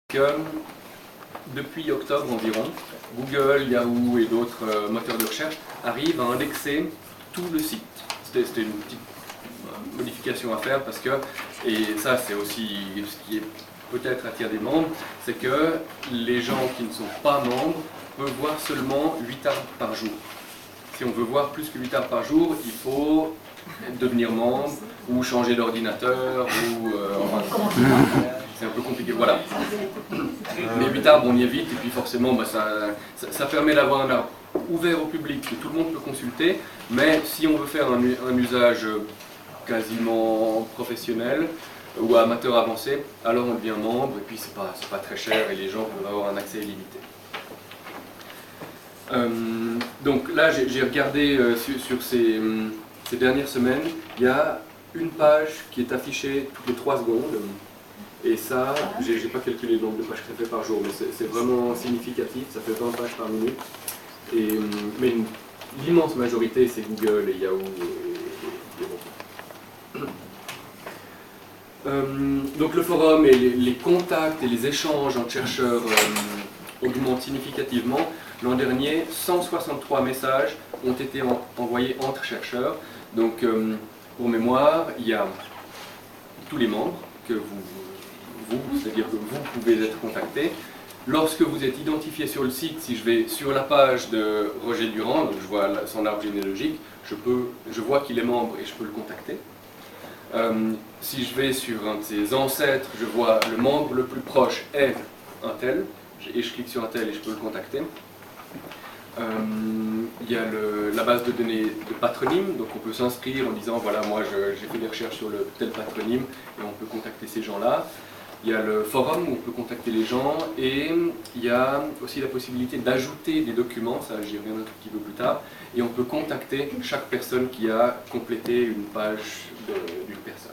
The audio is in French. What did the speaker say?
Que depuis octobre environ, Google, Yahoo et d'autres moteurs de recherche arrivent à indexer tout le site. C'était une petite modification à faire parce que, et ça c'est aussi ce qui est peut-être attire des membres, c'est que les gens qui ne sont pas membres peuvent voir seulement 8 arbres par jour. Si on veut voir plus que 8 arbres par jour, il faut devenir membre ou changer d'ordinateur ou c'est un peu compliqué, voilà. Mais 8 arbres, on y est vite, et puis forcément, ça permet d'avoir un arbre ouvert au public, que tout le monde peut consulter, mais si on veut faire un usage quasiment professionnel ou amateur avancé, alors on devient membre, et puis c'est pas très cher, et les gens peuvent avoir un accès illimité. Donc là, j'ai regardé sur ces dernières semaines, il y a une page qui est affichée toutes les 3 secondes. Et ça, j'ai pas calculé le nombre de pages que ça fait par jour, mais c'est vraiment significatif, ça fait 20 pages par minute. Mais l'immense majorité, c'est Google et Yahoo et donc le forum et les contacts et les échanges entre chercheurs augmentent significativement. L'an dernier, 163 messages ont été envoyés entre chercheurs. Donc, pour mémoire, il y a tous les membres que c'est-à-dire que vous pouvez être contacté. Lorsque vous êtes identifié sur le site, si je vais sur la page de Roger Durand, donc je vois son arbre généalogique, je vois qu'il est membre et je peux le contacter. Si je vais sur un de ses ancêtres, je vois le membre le plus proche est un tel, et je clique sur un tel et je peux le contacter. Il y a la base de données de patronymes, donc on peut s'inscrire en disant voilà, moi j'ai fait des recherches sur le tel patronyme et on peut contacter ces gens-là. Il y a le forum où on peut contacter les gens et il y a aussi la possibilité d'ajouter des documents, ça j'y reviendrai un tout petit peu plus tard, et on peut contacter chaque personne qui a complété une page d'une personne.